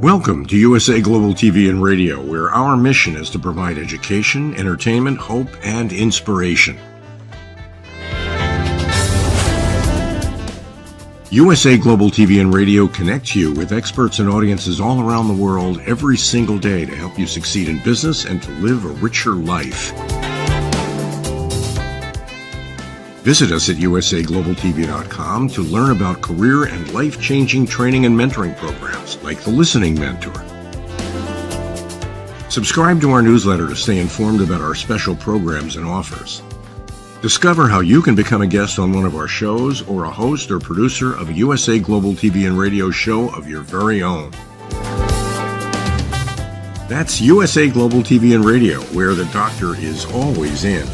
Welcome to USA Global TV and Radio, where our mission is to provide education, entertainment, hope, and inspiration. USA Global TV and Radio connects you with experts and audiences all around the world every single day to help you succeed in business and to live a richer life. Visit us at usaglobaltv.com to learn about career and life-changing training and mentoring programs like the Listening Mentor. Subscribe to our newsletter to stay informed about our special programs and offers. Discover how you can become a guest on one of our shows or a host or producer of a USA Global TV and Radio show of your very own. That's USA Global TV and Radio, where the doctor is always in.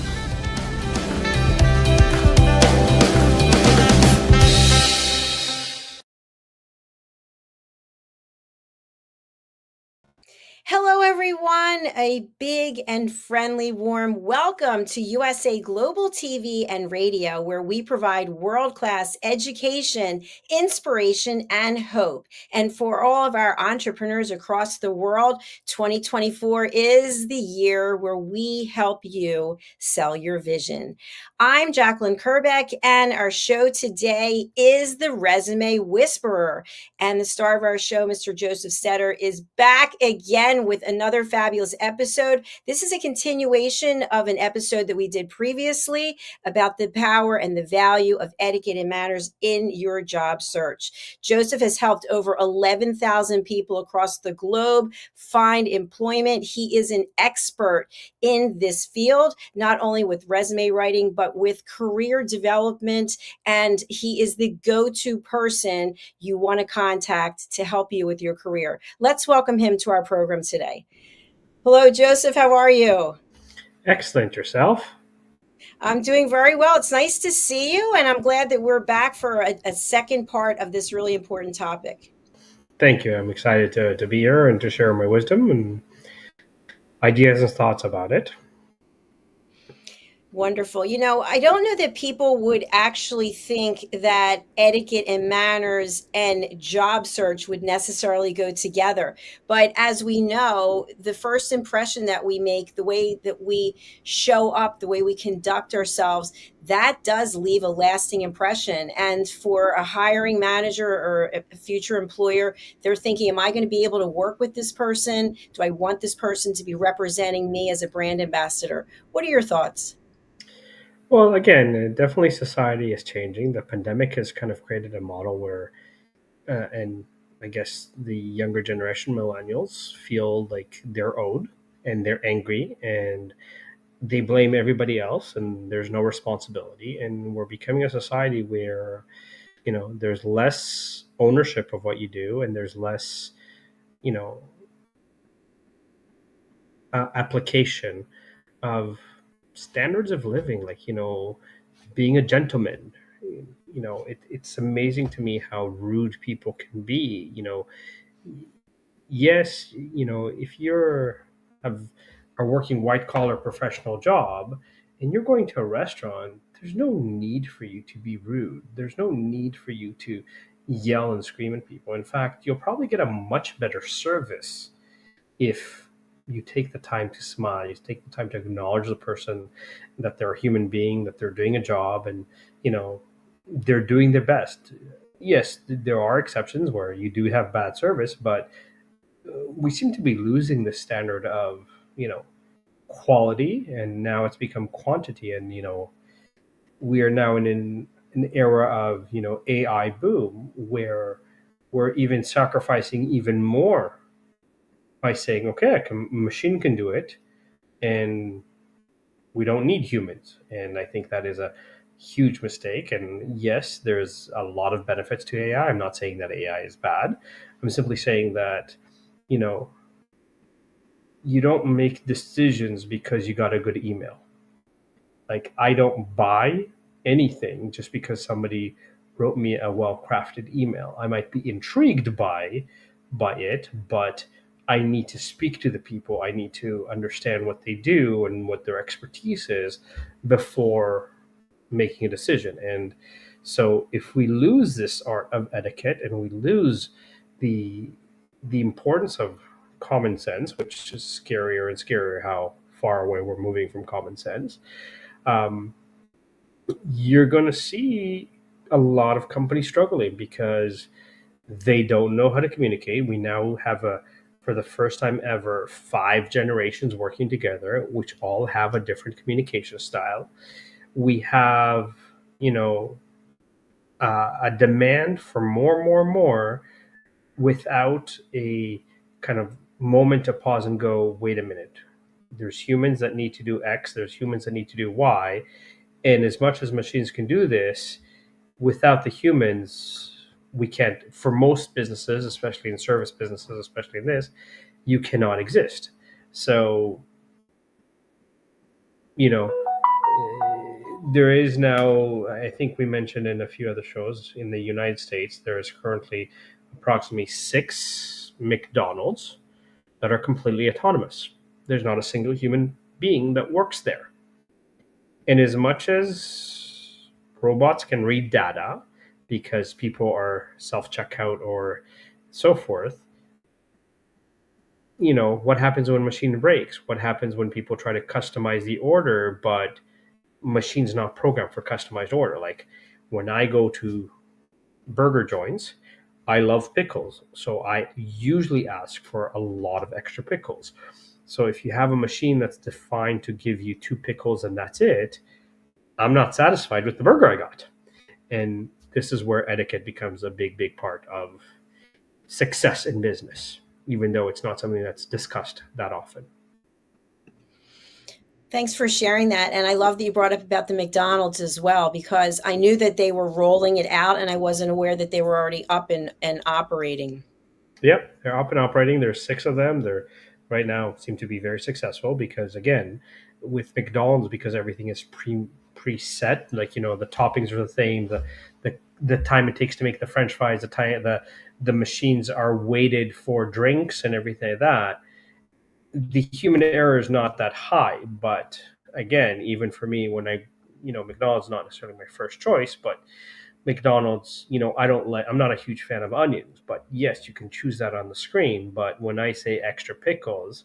Hello, everyone. A big and friendly, warm welcome to USA Global TV and Radio, where we provide world-class education, inspiration, and hope. And for all of our entrepreneurs across the world, 2024 is the year where we help you sell your vision. I'm Jacalyn-Kerbeck, and our show today is the Resume Whisperer. And the star of our show, Mr. JosefStetter, is back again with another fabulous episode. This is a continuation of an episode that we did previously about the power and the value of etiquette and manners in your job search. Joseph has helped over 11,000 people across the globe find employment. He is an expert in this field, not only with resume writing, but with career development. And he is the go-to person you want to contact to help you with your career. Let's welcome him to our program today. Hello, Joseph. How are you? Excellent. Yourself? I'm doing very well. It's nice to see you, and I'm glad that we're back for a second part of this really important topic. Thank you. I'm excited to be here and to share my wisdom and ideas and thoughts about it. Wonderful. You know, I don't know that people would actually think that etiquette and manners and job search would necessarily go together. But as we know, the first impression that we make, the way that we show up, the way we conduct ourselves, that does leave a lasting impression. And for a hiring manager or a future employer, they're thinking, am I going to be able to work with this person? Do I want this person to be representing me as a brand ambassador? What are your thoughts? Well, again, definitely society is changing. The pandemic has kind of created a model where, and I guess the younger generation, millennials, feel like they're owed and they're angry and they blame everybody else and there's no responsibility. And we're becoming a society where, there's less ownership of what you do and there's less, application of standards of living, like being a gentleman. It's amazing to me how rude people can be. Yes, if are working white collar professional job and you're going to a restaurant, there's no need for you to be rude. There's no need for you to yell and scream at people. In fact, you'll probably get a much better service if you take the time to smile, you take the time to acknowledge the person, that they're a human being, that they're doing a job, and they're doing their best. Yes, there are exceptions where you do have bad service, but we seem to be losing the standard of quality, and now it's become quantity. And we are now in an era of AI boom where we're even sacrificing even more by saying, okay, a machine can do it, and we don't need humans. And I think that is a huge mistake. And yes, there's a lot of benefits to AI. I'm not saying that AI is bad. I'm simply saying that, you don't make decisions because you got a good email. Like, I don't buy anything just because somebody wrote me a well-crafted email. I might be intrigued by it, but I need to speak to the people. I need to understand what they do and what their expertise is before making a decision. And so if we lose this art of etiquette and we lose the the importance of common sense, which is scarier and scarier how far away we're moving from common sense, um, you're going to see a lot of companies struggling because they don't know how to communicate. We now have for the first time ever, 5 generations working together, which all have a different communication style. We have, you know, a demand for more, more, more without a kind of moment to pause and go, wait a minute. There's humans that need to do X, there's humans that need to do Y. And as much as machines can do this, without the humans, we can't. For most businesses, especially in service businesses, especially in this, you cannot exist. So, you know, there is now, I think we mentioned in a few other shows, in the United States, there is currently approximately 6 McDonald's that are completely autonomous. There's not a single human being that works there. And as much as robots can read data because people are self checkout or so forth, what happens when a machine breaks? What happens when people try to customize the order, but machine's not programmed for customized order? Like when I go to burger joints, I love pickles. So I usually ask for a lot of extra pickles. So if you have a machine that's defined to give you 2 pickles and that's it, I'm not satisfied with the burger I got. And this is where etiquette becomes a big, big part of success in business, even though it's not something that's discussed that often. Thanks for sharing that. And I love that you brought up about the McDonald's as well, because I knew that they were rolling it out and I wasn't aware that they were already up and operating. Yep, they're up and operating. There's 6 of them. They're right now seem to be very successful because again, with McDonald's, because everything is preset, like the toppings are the same, the time it takes to make the French fries, the machines are weighted for drinks and everything like that. The human error is not that high, but again, even for me, when McDonald's is not necessarily my first choice, but McDonald's, I'm not a huge fan of onions, but yes, you can choose that on the screen. But when I say extra pickles,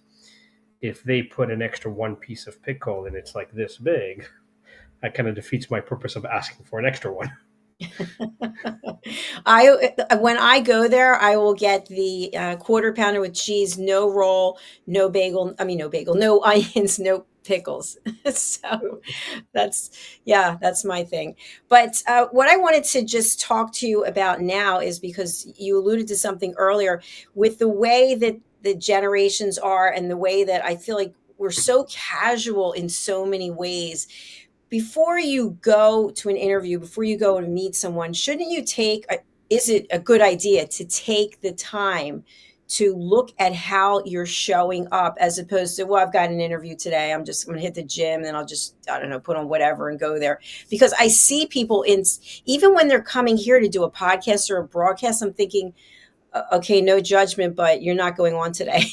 if they put an extra 1 piece of pickle and it's like this big, that kind of defeats my purpose of asking for an extra one. When I go there, I will get the quarter pounder with cheese, no roll, no bagel. I mean, no bagel, no onions, no pickles. So that's my thing. But what I wanted to just talk to you about now is because you alluded to something earlier with the way that the generations are and the way that I feel like we're so casual in so many ways. Before you go to an interview, before you go to meet someone, shouldn't you is it a good idea to take the time to look at how you're showing up as opposed to, well, I've got an interview today. I'm just going to hit the gym and then I'll just, I don't know, put on whatever and go there. Because I see people even when they're coming here to do a podcast or a broadcast, I'm thinking, okay, no judgment, but you're not going on today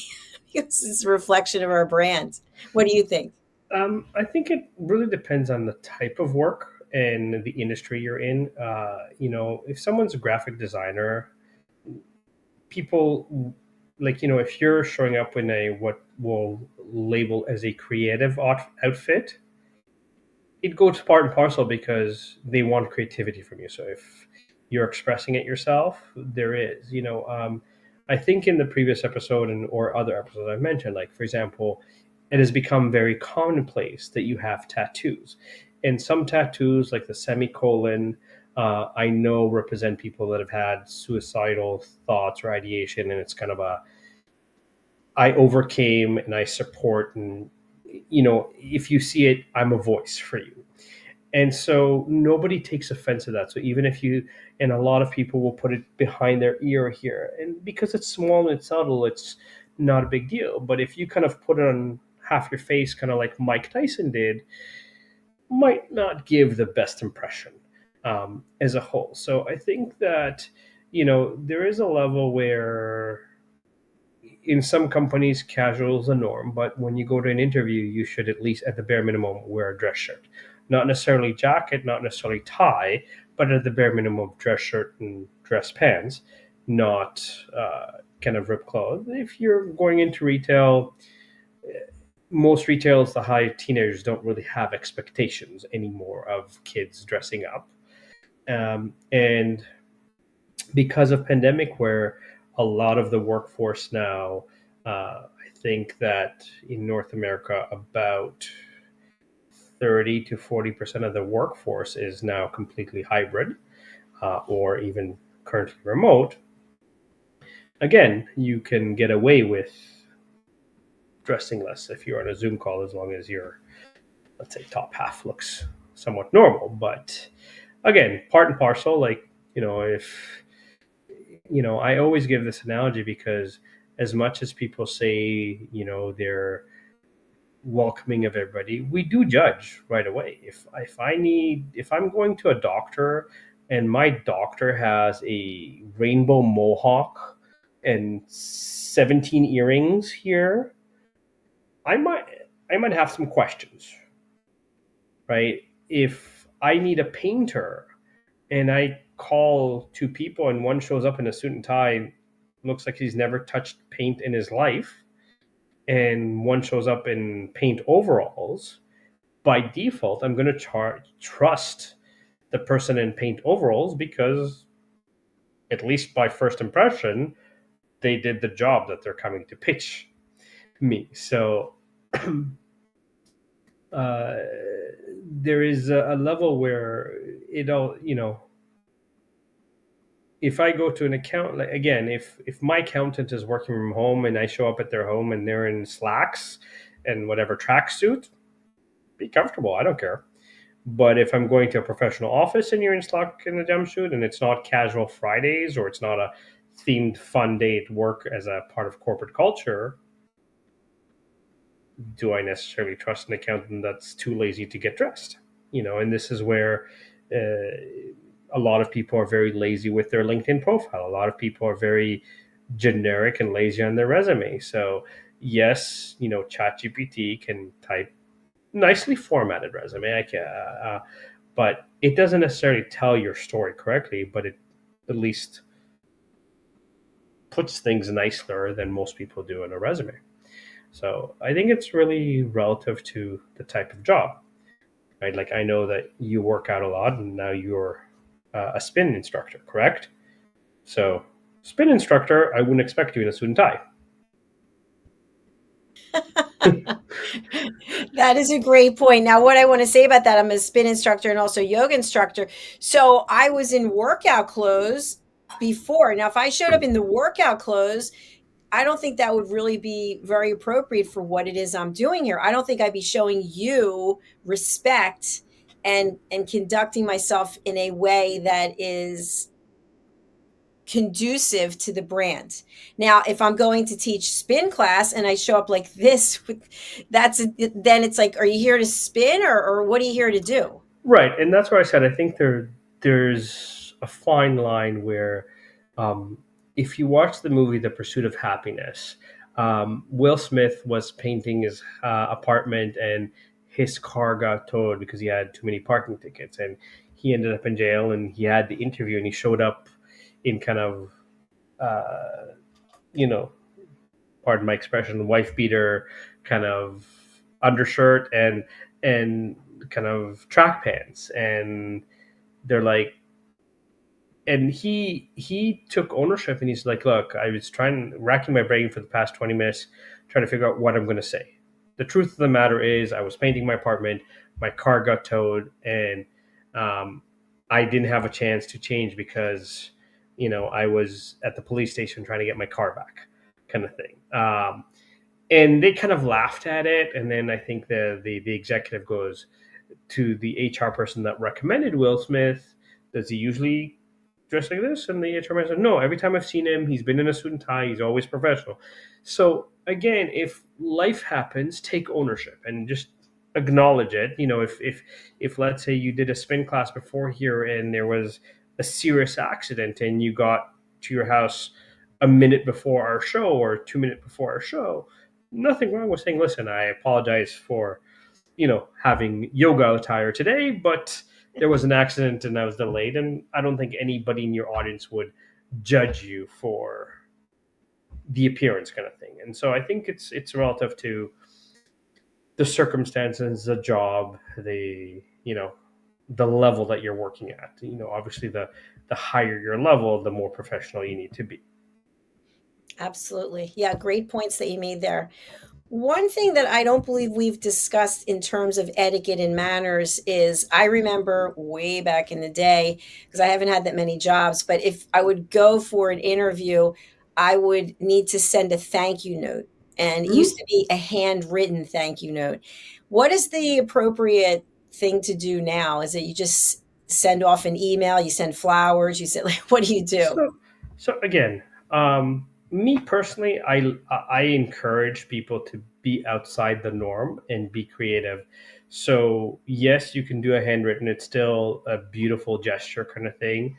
because it's a reflection of our brand. What do you think? I think it really depends on the type of work and the industry you're in. If someone's a graphic designer, people if you're showing up in a what we'll label as a creative outfit, it goes part and parcel because they want creativity from you. So if you're expressing it yourself, there is, I think in the previous episode or other episodes I've mentioned, like for example, it has become very commonplace that you have tattoos, and some tattoos like the semicolon, I know represent people that have had suicidal thoughts or ideation, and it's kind of I overcame and I support, and if you see it, I'm a voice for you. And so nobody takes offense to that. So even if and a lot of people will put it behind their ear here, and because it's small and it's subtle, it's not a big deal. But if you kind of put it on half your face, kind of like Mike Tyson did, might not give the best impression as a whole. So I think that, there is a level where in some companies, casual is the norm, but when you go to an interview, you should at least, at the bare minimum, wear a dress shirt. Not necessarily jacket, not necessarily tie, but at the bare minimum, dress shirt and dress pants, not kind of rip clothes. If you're going into retail, most retails, the high teenagers don't really have expectations anymore of kids dressing up. And because of pandemic, where a lot of the workforce now, I think that in North America, about 30 to 40% of the workforce is now completely hybrid, or even currently remote. Again, you can get away with dressing less if you're on a Zoom call, as long as your, let's say, top half looks somewhat normal. But again, part and parcel, like, if, I always give this analogy because as much as people say, they're welcoming of everybody, we do judge right away. If I'm going to a doctor and my doctor has a rainbow mohawk and 17 earrings here, I might have some questions, right? If I need a painter and I call two people and one shows up in a suit and tie, looks like he's never touched paint in his life, and one shows up in paint overalls, by default, I'm going to trust the person in paint overalls because, at least by first impression, they did the job that they're coming to pitch me. So there is a level where it all, if I go to an account, like, again, if my accountant is working from home and I show up at their home and they're in slacks and whatever tracksuit, be comfortable. I don't care. But if I'm going to a professional office and you're in slack in a jumpsuit and it's not casual Fridays or it's not a themed fun day at work as a part of corporate culture, do I necessarily trust an accountant that's too lazy to get dressed? And this is where a lot of people are very lazy with their LinkedIn profile. A lot of people are very generic and lazy on their resume. So yes, ChatGPT can type nicely formatted resume. But it doesn't necessarily tell your story correctly, but it at least puts things nicer than most people do in a resume. So I think it's really relative to the type of job, right? Like, I know that you work out a lot and now you're a spin instructor, correct? So spin instructor, I wouldn't expect you in a suit and tie. That is a great point. Now, what I want to say about that, I'm a spin instructor and also yoga instructor. So I was in workout clothes before. Now, if I showed up in the workout clothes, I don't think that would really be very appropriate for what it is I'm doing here. I don't think I'd be showing you respect and conducting myself in a way that is conducive to the brand. Now, if I'm going to teach spin class and I show up like this, then it's like, are you here to spin or what are you here to do? Right, and that's why I said I think there's a fine line where, if you watch the movie The Pursuit of Happiness, Will Smith was painting his apartment and his car got towed because he had too many parking tickets, and he ended up in jail. And he had the interview, and he showed up in kind of, you know, pardon my expression, wife beater kind of undershirt and kind of track pants, and they're like, and he took ownership, and he's like, look, I was racking my brain for the past 20 minutes trying to figure out what I'm going to say. The truth of the matter is, I was painting my apartment, my car got towed, and I didn't have a chance to change because I was at the police station trying to get my car back, kind of thing. And they kind of laughed at it, and then I think the executive goes to the HR person that recommended Will Smith, does he usually dress like this? And the HR man said, no, every time I've seen him, he's been in a suit and tie. He's always professional. So again, if life happens, take ownership and just acknowledge it. If let's say you did a spin class before here and there was a serious accident and you got to your house a minute before our show or 2 minutes before our show, nothing wrong with saying, listen, I apologize for having yoga attire today, but there was an accident and I was delayed. And I don't think anybody in your audience would judge you for the appearance kind of thing. And so I think it's relative to the circumstances, the job, the level that you're working at. Obviously the higher your level, the more professional you need to be. Absolutely. Yeah, great points that you made there. One thing that I don't believe we've discussed in terms of etiquette and manners is I remember way back in the day, because I haven't had that many jobs, but if I would go for an interview, I would need to send a thank you note. And it used Mhm. to be a handwritten thank you note. What is the appropriate thing to do now? Is it you just send off an email, you send flowers, you say, like, what do you do? So again, me personally, I encourage people to be outside the norm and be creative. So yes, you can do a handwritten. It's still a beautiful gesture kind of thing.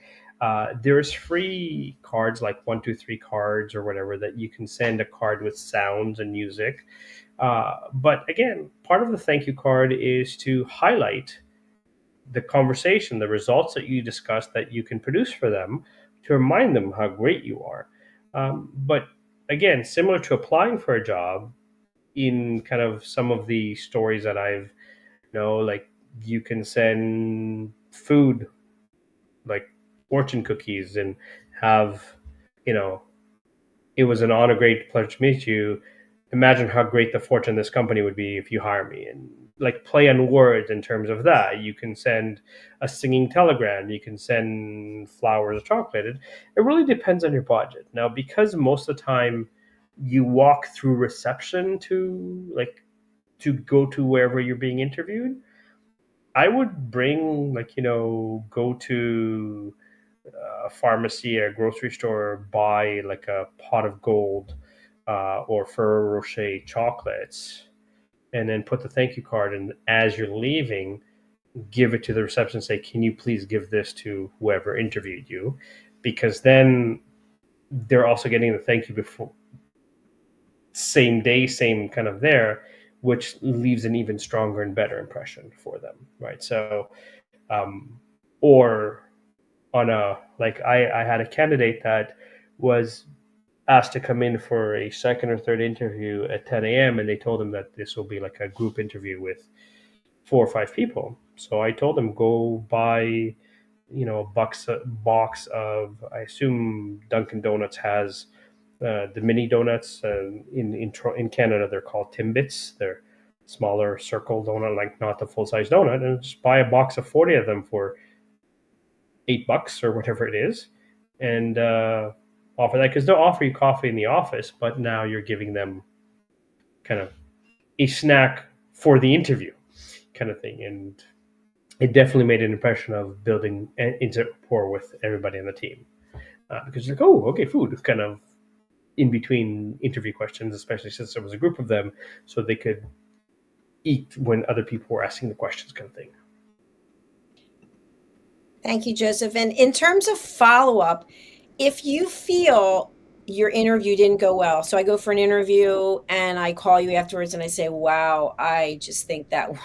There's free cards like 1, 2, 3 cards or whatever that you can send a card with sounds and music. But again, part of the thank you card is to highlight the conversation, the results that you discussed that you can produce for them to remind them how great you are. But again, similar to applying for a job, in kind of some of the stories that I've like you can send food like fortune cookies and have you know it was an honor, great pleasure to meet you. Imagine how great the fortune this company would be if you hire me. And like play on words in terms of that. You can send a singing telegram. You can send flowers or chocolate. It really depends on your budget. Now, because most of the time you walk through reception to go to wherever you're being interviewed, I would bring go to a pharmacy, a grocery store, buy like a pot of gold or Ferrero Rocher chocolates, and then put the thank you card. And as you're leaving, give it to the reception. Say, "Can you please give this to whoever interviewed you?" Because then they're also getting the thank you before same day, same kind of there, which leaves an even stronger and better impression for them, right? So, um, or on a like I had a candidate that was asked to come in for a second or third interview at 10 a.m. and they told him that this will be like a group interview with 4 or 5 people. So I told him go buy, a box of, I assume Dunkin' Donuts has the mini donuts. In Canada, they're called Timbits. They're smaller circle donut, like not the full size donut, and just buy a box of 40 of them for $8 or whatever it is, and offer that because they'll offer you coffee in the office, but now you're giving them kind of a snack for the interview, kind of thing, and it definitely made an impression of building an into rapport with everybody on the team because you're like, oh, okay, food is kind of in between interview questions, especially since there was a group of them, so they could eat when other people were asking the questions, kind of thing. Thank you, Joseph. And in terms of follow up, if you feel your interview didn't go well, so I go for an interview and I call you afterwards and I say, wow, I just think that one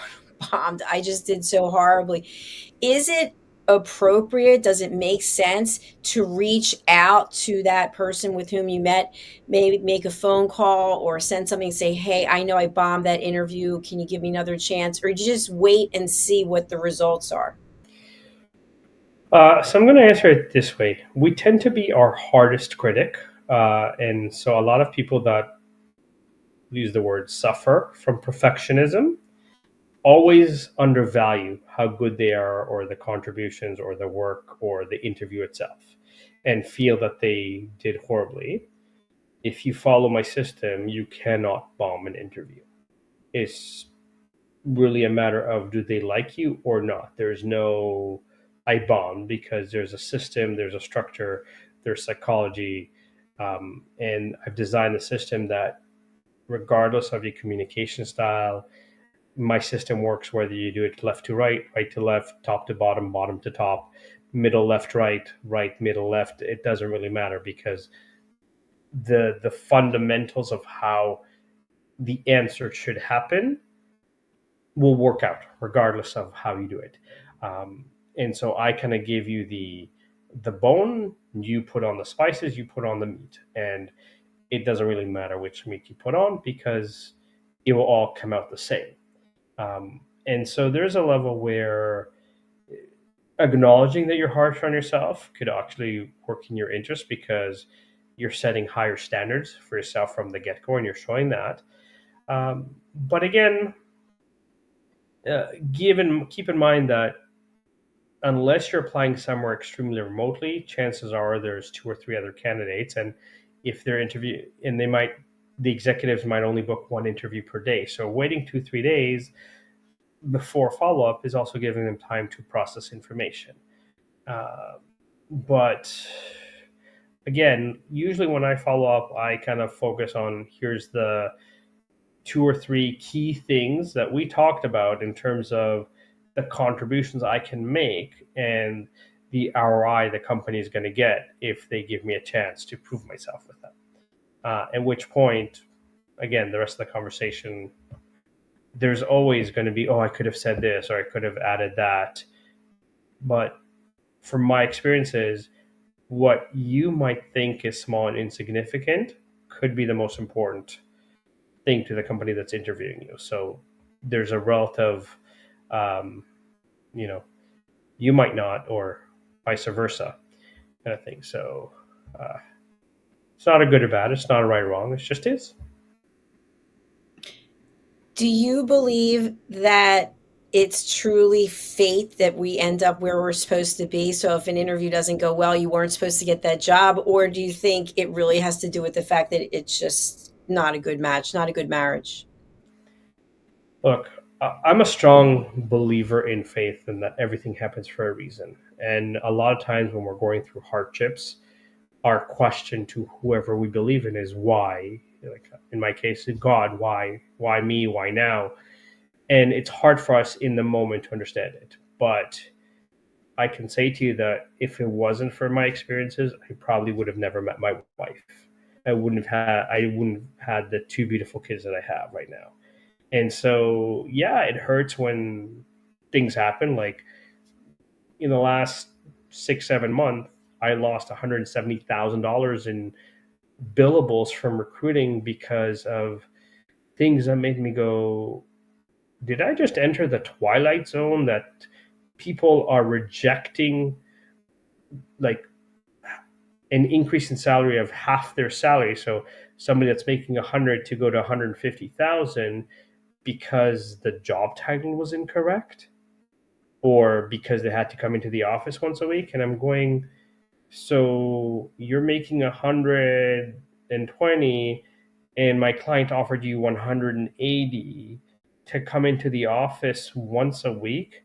bombed. I just did so horribly. Is it appropriate? Does it make sense to reach out to that person with whom you met, maybe make a phone call or send something, say, hey, I know I bombed that interview. Can you give me another chance? Or just wait and see what the results are? So I'm going to answer it this way. We tend to be our hardest critic. And so a lot of people that use the word suffer from perfectionism always undervalue how good they are or the contributions or the work or the interview itself and feel that they did horribly. If you follow my system, you cannot bomb an interview. It's really a matter of do they like you or not. There's no I bombed because there's a system, there's a structure, there's psychology, and I've designed a system that regardless of your communication style, my system works whether you do it left to right, right to left, top to bottom, bottom to top, middle left, right, right middle left. It doesn't really matter because the fundamentals of how the answer should happen will work out regardless of how you do it. And so I kind of give you the bone, you put on the spices, you put on the meat, and it doesn't really matter which meat you put on because it will all come out the same. And so there's a level where acknowledging that you're harsh on yourself could actually work in your interest because you're setting higher standards for yourself from the get-go and you're showing that. But again, keep in mind that unless you're applying somewhere extremely remotely, chances are there's 2 or 3 other candidates, and if they're and the executives might only book 1 interview per day. So waiting 2-3 days before follow-up is also giving them time to process information. But again, usually when I follow up, I kind of focus on here's the 2 or 3 key things that we talked about in terms of the contributions I can make and the ROI the company is going to get if they give me a chance to prove myself with them. At which point, again, the rest of the conversation, there's always going to be, oh, I could have said this or I could have added that. But from my experiences, what you might think is small and insignificant could be the most important thing to the company that's interviewing you. So there's a relative, you might not, or vice versa, kind of thing. So it's not a good or bad. It's not a right or wrong. It just is. Do you believe that it's truly fate that we end up where we're supposed to be? So if an interview doesn't go well, you weren't supposed to get that job? Or do you think it really has to do with the fact that it's just not a good match, not a good marriage? Look, I'm a strong believer in faith and that everything happens for a reason. And a lot of times when we're going through hardships, our question to whoever we believe in is why. Like in my case, God, why me, why now? And it's hard for us in the moment to understand it. But I can say to you that if it wasn't for my experiences, I probably would have never met my wife. I wouldn't have had the 2 beautiful kids that I have right now. And so, yeah, it hurts when things happen. Like in the last 6-7 months, I lost $170,000 in billables from recruiting because of things that made me go, did I just enter the twilight zone that people are rejecting like an increase in salary of half their salary? So somebody that's making 100 to go to 150,000 because the job title was incorrect or because they had to come into the office once a week. And I'm going, so you're making 120 and my client offered you 180 to come into the office once a week,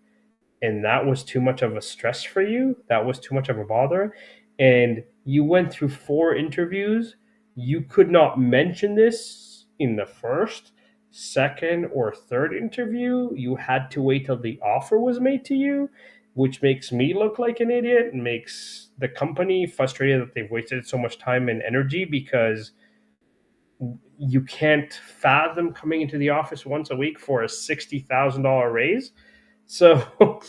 and that was too much of a stress for you, that was too much of a bother, and you went through 4 interviews, you could not mention this in the first, second, or third interview. You had to wait till the offer was made to you, which makes me look like an idiot and makes the company frustrated that they've wasted so much time and energy because you can't fathom coming into the office once a week for a $60,000 raise. So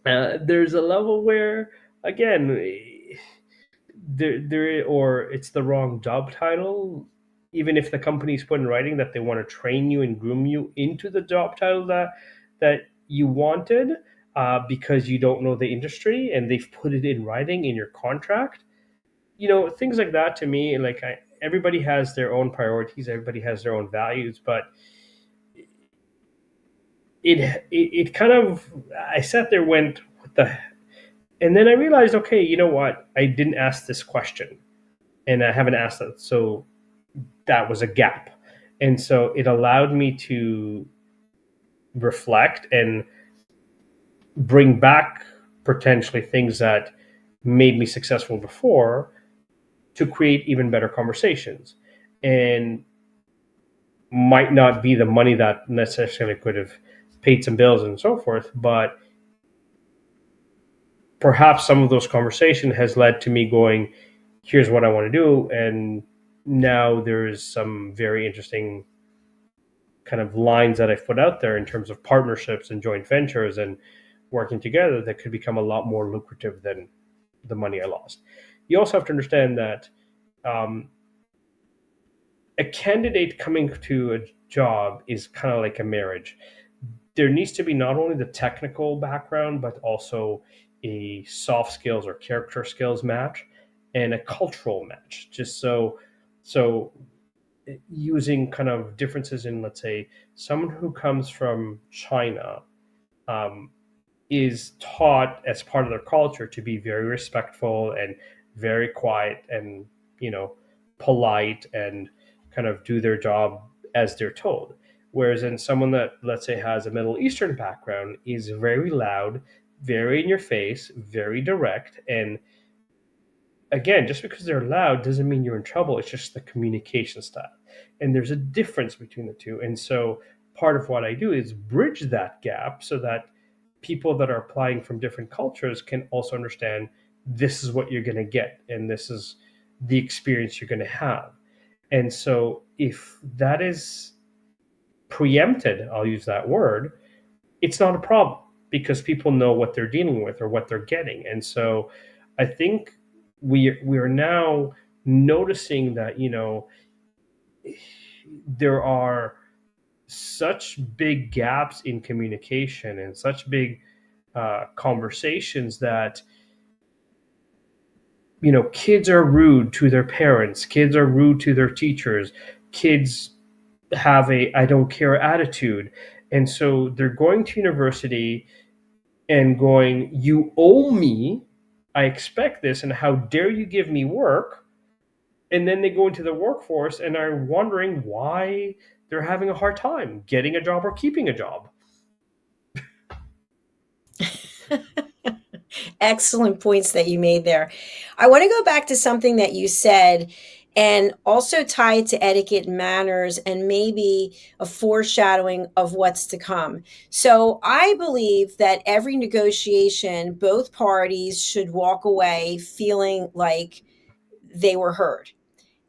there's a level where, again, or it's the wrong job title. Even if the company's put in writing that they want to train you and groom you into the job title that you wanted, because you don't know the industry and they've put it in writing in your contract, things like that. To me, like everybody has their own priorities, everybody has their own values, but it kind of, I sat there, went, what the, and then I realized, okay, you know what? I didn't ask this question and I haven't asked it. So that was a gap. And so it allowed me to reflect and bring back potentially things that made me successful before to create even better conversations. And might not be the money that necessarily could have paid some bills and so forth, but perhaps some of those conversations has led to me going, here's what I want to do. And now there's some very interesting kind of lines that I've put out there in terms of partnerships and joint ventures and working together that could become a lot more lucrative than the money I lost. You also have to understand that a candidate coming to a job is kind of like a marriage. There needs to be not only the technical background, but also a soft skills or character skills match and a cultural match. Just so using kind of differences in, let's say, someone who comes from China um, is taught as part of their culture to be very respectful and very quiet and, you know, polite and kind of do their job as they're told. Whereas in someone that, let's say, has a Middle Eastern background is very loud, very in your face, very direct. And again, just because they're loud doesn't mean you're in trouble. It's just the communication style. And there's a difference between the two. And so part of what I do is bridge that gap so that people that are applying from different cultures can also understand this is what you're going to get and this is the experience you're going to have. And so if that is preempted, I'll use that word, it's not a problem because people know what they're dealing with or what they're getting. And so I think we are now noticing that, you know, there are such big gaps in communication and such big conversations that, you know, kids are rude to their parents, kids are rude to their teachers, kids have a I don't care attitude. And so they're going to university and going, you owe me, I expect this, and how dare you give me work? And then they go into the workforce and are wondering why they're having a hard time getting a job or keeping a job. Excellent points that you made there. I want to go back to something that you said and also tie it to etiquette and manners and maybe a foreshadowing of what's to come. So I believe that every negotiation, both parties should walk away feeling like they were heard.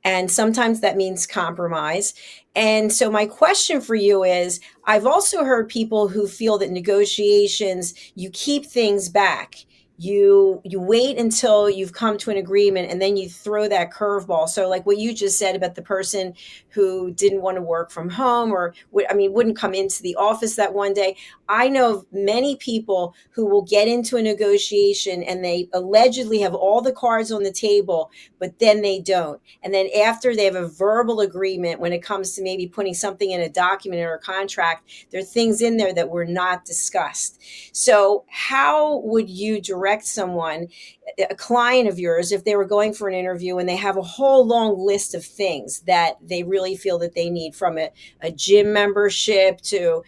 And sometimes that means compromise. And so my question for you is, I've also heard people who feel that negotiations, you keep things back. You wait until you've come to an agreement and then you throw that curveball. So like what you just said about the person who didn't want to work from home or wouldn't come into the office that one day. I know of many people who will get into a negotiation and they allegedly have all the cards on the table, but then they don't. And then after they have a verbal agreement, when it comes to maybe putting something in a document or a contract, there are things in there that were not discussed. So how would you direct someone, a client of yours, if they were going for an interview and they have a whole long list of things that they really feel that they need, from a gym membership to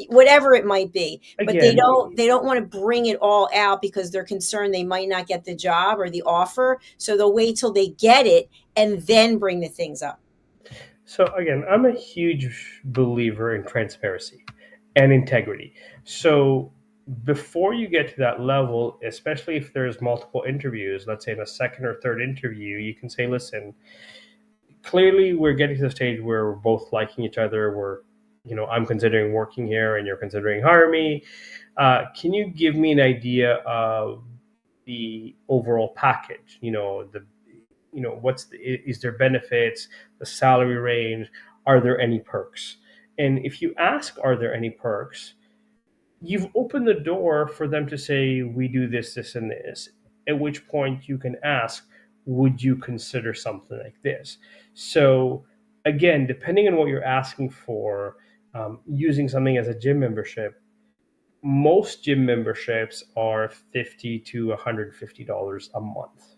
whatever it might be, but they don't want to bring it all out because they're concerned they might not get the job or the offer, so they'll wait till they get it and then bring the things up? So again, I'm a huge believer in transparency and integrity. So before you get to that level, especially if there's multiple interviews, let's say in a second or third interview, you can say, listen, clearly we're getting to the stage where we're both liking each other. We're, you know, I'm considering working here and you're considering hiring me. Can you give me an idea of the overall package? Is there benefits, the salary range? Are there any perks? And if you ask, are there any perks? You've opened the door for them to say, we do this, this, and this, at which point you can ask, would you consider something like this? So again, depending on what you're asking for, using something as a gym membership, most gym memberships are $50 to $150 a month.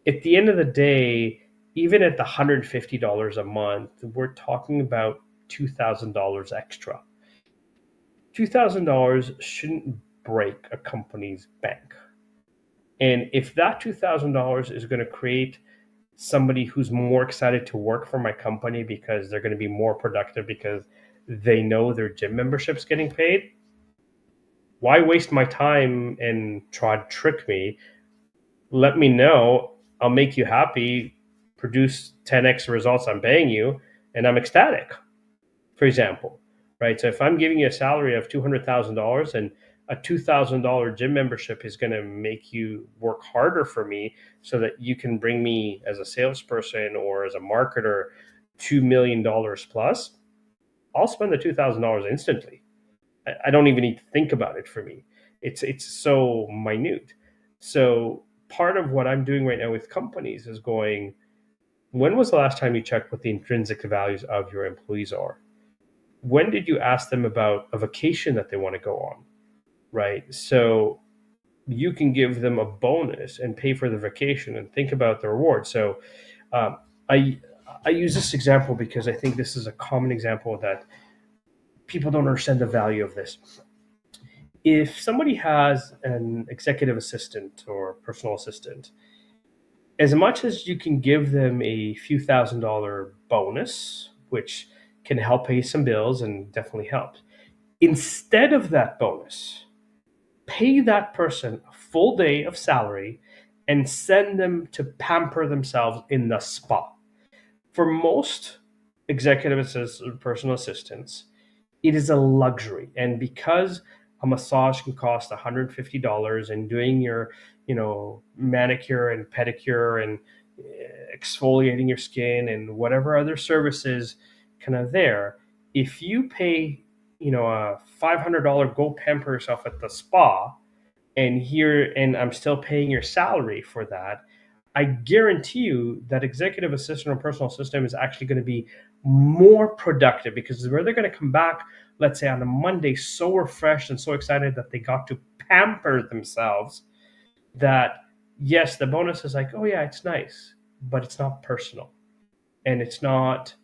At the end of the day, even at the $150 a month, we're talking about $2,000 extra. $2,000 shouldn't break a company's bank. And if that $2,000 is going to create somebody who's more excited to work for my company because they're going to be more productive because they know their gym membership's getting paid, why waste my time and try to trick me? Let me know. I'll make you happy, produce 10x results I'm paying you, and I'm ecstatic, for example. Right? So if I'm giving you a salary of $200,000 and a $2,000 gym membership is going to make you work harder for me so that you can bring me as a salesperson or as a marketer $2 million plus, I'll spend the $2,000 instantly. I don't even need to think about it. For me, it's so minute. So part of what I'm doing right now with companies is going, when was the last time you checked what the intrinsic values of your employees are? When did you ask them about a vacation that they want to go on? Right. So you can give them a bonus and pay for the vacation and think about the reward. So um, I I use this example because I think this is a common example that people don't understand the value of this. If somebody has an executive assistant or personal assistant, as much as you can give them a few $1,000 bonus, which can help pay some bills and definitely help, instead of that bonus, pay that person a full day of salary and send them to pamper themselves in the spa. For most executive assistants, personal assistants, it is a luxury. And because a massage can cost $150 and doing your, manicure and pedicure and exfoliating your skin and whatever other services kind of there, if you pay, a $500 go pamper yourself at the spa, and I'm still paying your salary for that, I guarantee you that executive assistant or personal assistant is actually going to be more productive, because where they're going to come back, let's say on a Monday, so refreshed and so excited that they got to pamper themselves, that yes, the bonus is like, oh yeah, it's nice, but it's not personal. And it's not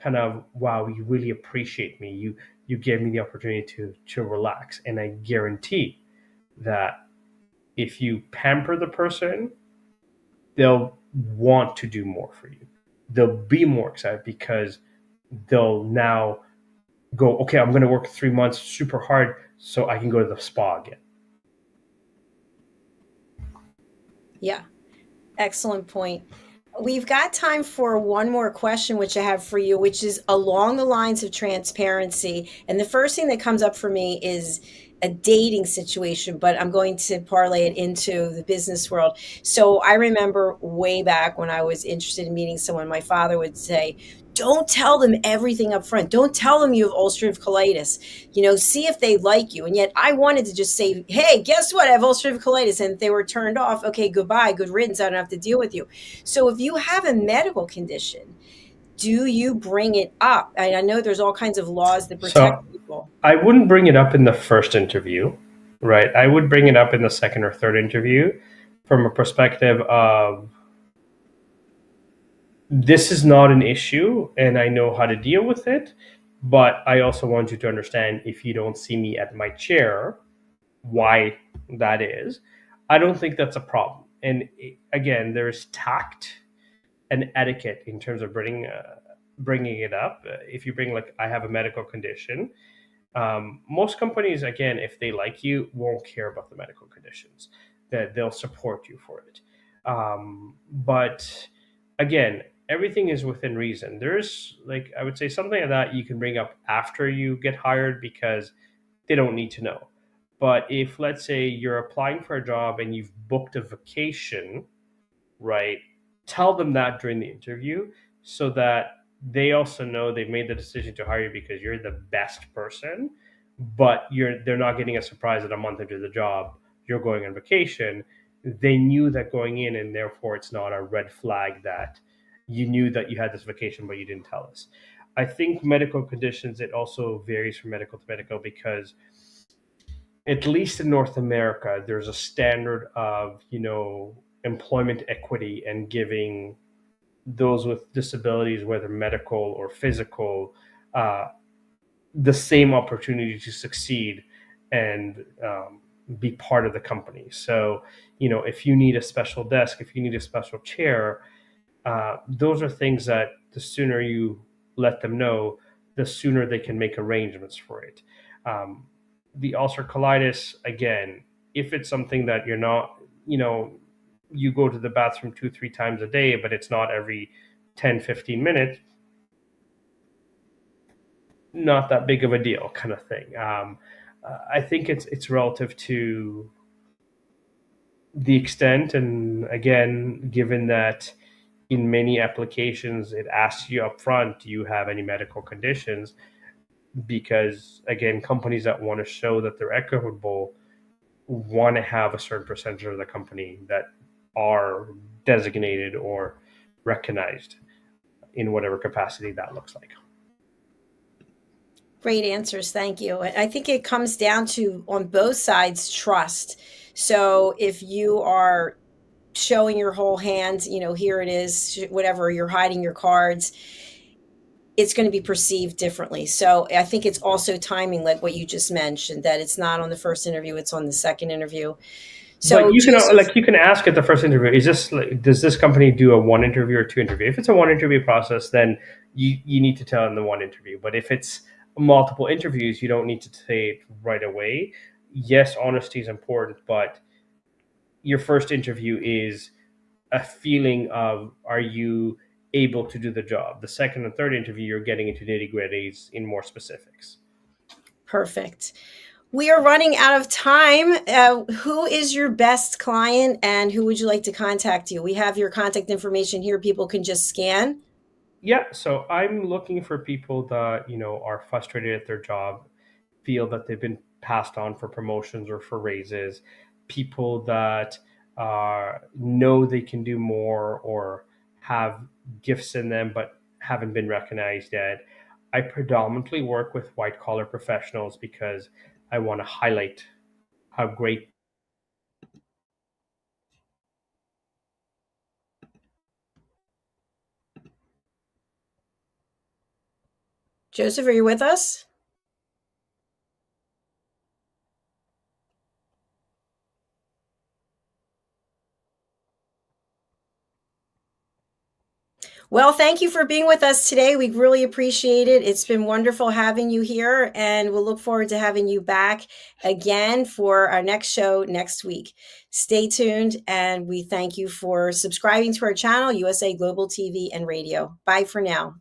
kind of, wow, you really appreciate me. You gave me the opportunity to relax. And I guarantee that if you pamper the person, they'll want to do more for you. They'll be more excited because they'll now go, okay, I'm going to work 3 months super hard so I can go to the spa again. Yeah, excellent point. We've got time for one more question, which I have for you, which is along the lines of transparency. And the first thing that comes up for me is a dating situation, but I'm going to parlay it into the business world. So I remember way back when I was interested in meeting someone, my father would say, don't tell them everything up front. Don't tell them you have ulcerative colitis. See if they like you. And yet I wanted to just say, hey, guess what? I have ulcerative colitis. And if they were turned off, okay, goodbye, good riddance. I don't have to deal with you. So if you have a medical condition, do you bring it up? I know there's all kinds of laws that protect people. I wouldn't bring it up in the first interview, right? I would bring it up in the second or third interview from a perspective of, this is not an issue and I know how to deal with it, but I also want you to understand, if you don't see me at my chair, why that is. I don't think that's a problem. And again, there's tact and etiquette in terms of bringing it up. If you bring, like, I have a medical condition, most companies, again, if they like you, won't care about the medical conditions, that they'll support you for it. But again, everything is within reason. There's, like, I would say something like that you can bring up after you get hired, because they don't need to know. But if, let's say, you're applying for a job and you've booked a vacation, right, tell them that during the interview, so that they also know they've made the decision to hire you because you're the best person, but they're not getting a surprise that a month into the job you're going on vacation. They knew that going in, and therefore it's not a red flag that you knew that you had this vacation but you didn't tell us. I think medical conditions, it also varies from medical to medical, because at least in North America, there's a standard of, employment equity and giving those with disabilities, whether medical or physical, the same opportunity to succeed and be part of the company. So, if you need a special desk, if you need a special chair, those are things that the sooner you let them know, the sooner they can make arrangements for it. The ulcer colitis, again, if it's something that you're not, you go to the bathroom 2-3 times a day, but it's not every 10-15 minutes, not that big of a deal, kind of thing. I think it's relative to the extent, and again, given that in many applications it asks you up front, do you have any medical conditions? Because again, companies that want to show that they're equitable want to have a certain percentage of the company that are designated or recognized in whatever capacity that looks like. Great answers. Thank you. I think it comes down to, on both sides, trust. So if you are showing your whole hand, here it is, whatever, you're hiding your cards, it's going to be perceived differently. So I think it's also timing, like what you just mentioned, that it's not on the first interview, it's on the second interview. So but you Joseph, can ask at the first interview, does this company do a one interview or two interview? If it's a one interview process, then you need to tell in the one interview. But if it's multiple interviews, you don't need to say it right away. Yes, honesty is important, but your first interview is a feeling of, are you able to do the job? The second and third interview, you're getting into nitty gritties in more specifics. perfect. We are running out of time. Who is your best client and who would you like to contact you? We have your contact information here. People can just scan. Yeah, so I'm looking for people that, are frustrated at their job, feel that they've been passed on for promotions or for raises, people that know they can do more or have gifts in them but haven't been recognized yet. I predominantly work with white collar professionals because I want to highlight how great. Joseph, are you with us? Well, thank you for being with us today. We really appreciate it. It's been wonderful having you here, and we'll look forward to having you back again for our next show next week. Stay tuned, and we thank you for subscribing to our channel, USA Global TV and Radio. Bye for now.